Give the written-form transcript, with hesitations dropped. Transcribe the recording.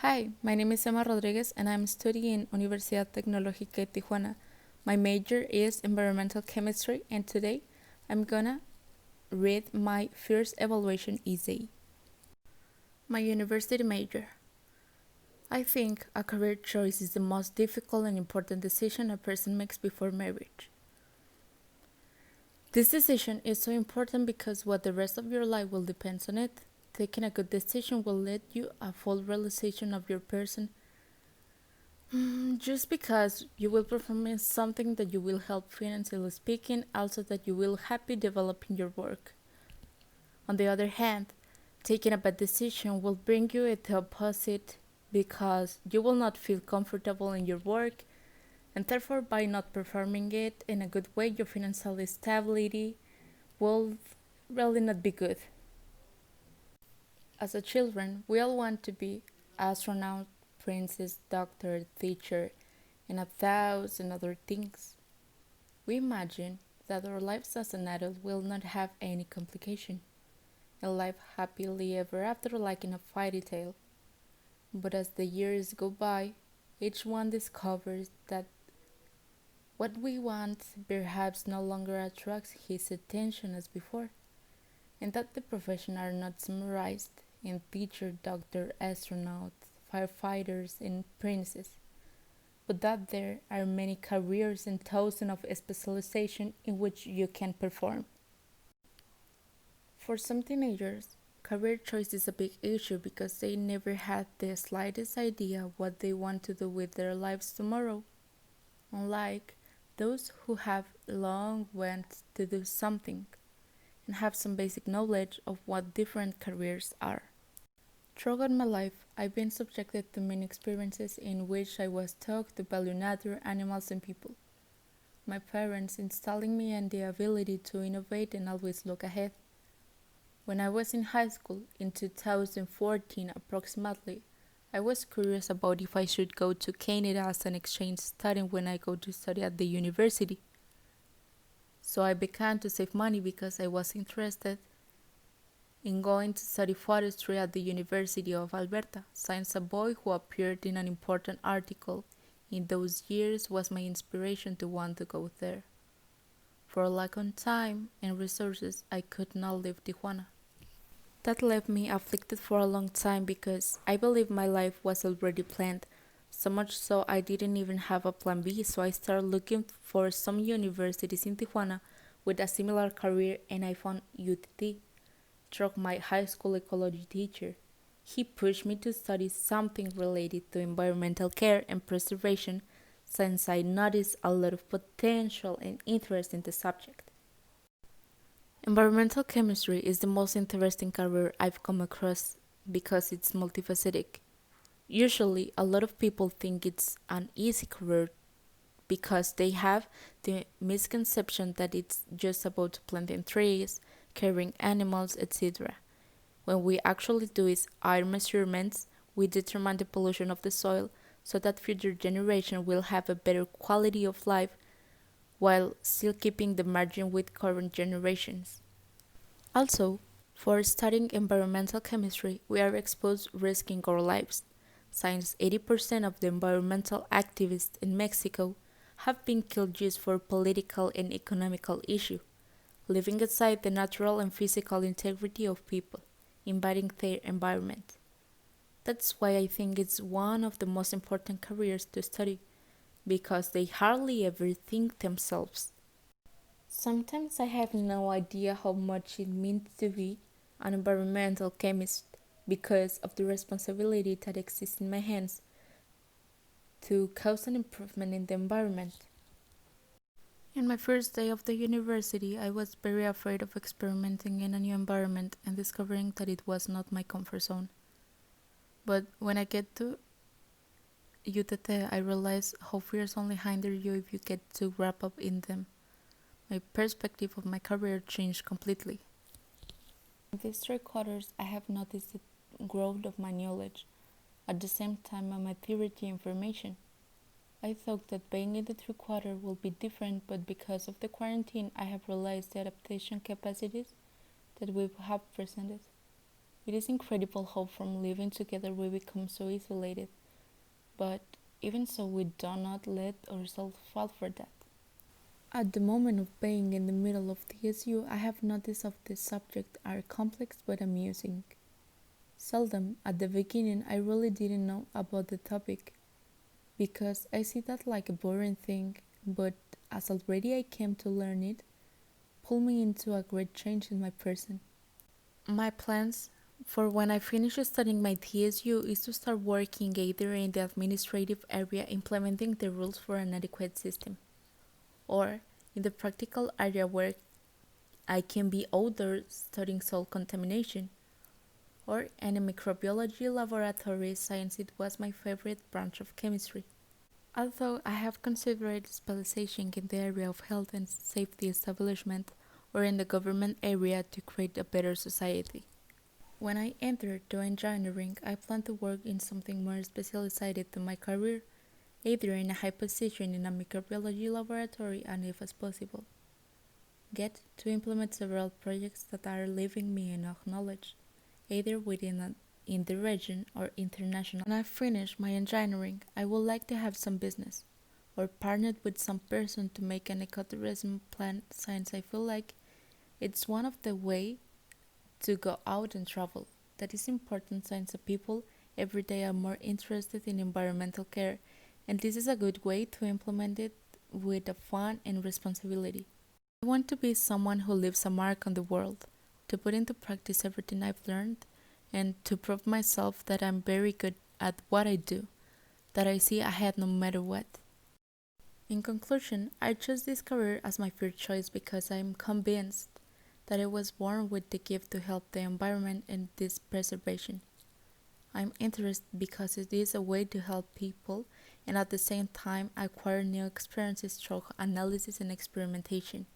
Hi, my name is Emma Rodriguez and I'm studying Universidad Tecnológica de Tijuana. My major is environmental chemistry and today I'm gonna read my first evaluation essay. My university major. I think a career choice is the most difficult and important decision a person makes before marriage. This decision is so important because what the rest of your life will depend on it. Taking a good decision will lead you a full realization of your person. Just because you will perform in something that you will help financially speaking, also that you will happy developing your work. On the other hand, taking a bad decision will bring you at the opposite because you will not feel comfortable in your work and therefore by not performing it in a good way your financial stability will really not be good. As a children, we all want to be astronaut, princess, doctor, teacher, and a thousand other things. We imagine that our lives as an adult will not have any complication, and live happily ever after like in a fairy tale. But as the years go by, each one discovers that what we want perhaps no longer attracts his attention as before, and that the professions are not summarized in teacher, doctor, astronaut, firefighters, and princes, but that there are many careers and thousands of specializations in which you can perform. For some teenagers, career choice is a big issue because they never had the slightest idea what they want to do with their lives tomorrow, unlike those who have long wanted to do something and have some basic knowledge of what different careers are. Throughout my life, I've been subjected to many experiences in which I was taught to value nature, animals, and people. My parents installing me in the ability to innovate and always look ahead. When I was in high school, in 2014 approximately, I was curious about if I should go to Canada as an exchange student when I go to study at the university. So I began to save money because I was interested in going to study forestry at the University of Alberta, since a boy who appeared in an important article in those years was my inspiration to want to go there. For lack of time and resources, I could not leave Tijuana. That left me afflicted for a long time because I believe my life was already planned, so much so I didn't even have a plan B, so I started looking for some universities in Tijuana with a similar career and I found UTT through my high school ecology teacher. He pushed me to study something related to environmental care and preservation since I noticed a lot of potential and interest in the subject. Environmental chemistry is the most interesting career I've come across because it's multifaceted. Usually, a lot of people think it's an easy career because they have the misconception that it's just about planting trees, caring animals, etc. When we actually do is air measurements, we determine the pollution of the soil so that future generations will have a better quality of life while still keeping the margin with current generations. Also, for studying environmental chemistry, we are exposed risking our lives, since 80% of the environmental activists in Mexico have been killed just for political and economical issues, leaving aside the natural and physical integrity of people, invading their environment. That's why I think it's one of the most important careers to study, because they hardly ever think themselves. Sometimes I have no idea how much it means to be an environmental chemist because of the responsibility that exists in my hands to cause an improvement in the environment. In my first day of the university, I was very afraid of experimenting in a new environment and discovering that it was not my comfort zone. But when I get to UTT, I realize how fears only hinder you if you get too wrapped up in them. My perspective of my career changed completely. In these 3 quarters, I have noticed the growth of my knowledge, at the same time of my theory information. I thought that being in the 3 quarter will be different, but because of the quarantine, I have realized the adaptation capacities that we have presented. It is incredible how from living together we become so isolated, but even so, we do not let ourselves fall for that. At the moment of being in the middle of TSU, I have noticed of the subject are complex but amusing. Seldom, at the beginning, I really didn't know about the topic because I see that like a boring thing, but as already I came to learn it, pulled me into a great change in my person. My plans for when I finish studying my TSU is to start working either in the administrative area implementing the rules for an adequate system, or in the practical area where I can be outdoors studying soil contamination, or in a microbiology laboratory since it was my favorite branch of chemistry. Although I have considered specialization in the area of health and safety establishment or in the government area to create a better society. When I entered to engineering, I plan to work in something more specialized to my career, either in a high position in a microbiology laboratory and if as possible, get to implement several projects that are leaving me enough knowledge, either in the region or international. When I finish my engineering, I would like to have some business or partnered with some person to make an ecotourism plan since I feel like it's one of the way to go out and travel. That is important since the people every day are more interested in environmental care, and this is a good way to implement it with a fun and responsibility. I want to be someone who leaves a mark on the world, to put into practice everything I've learned, and to prove myself that I'm very good at what I do, that I see ahead no matter what. In conclusion, I chose this career as my first choice because I'm convinced that I was born with the gift to help the environment and this preservation. I'm interested because it is a way to help people and at the same time acquire new experiences through analysis and experimentation.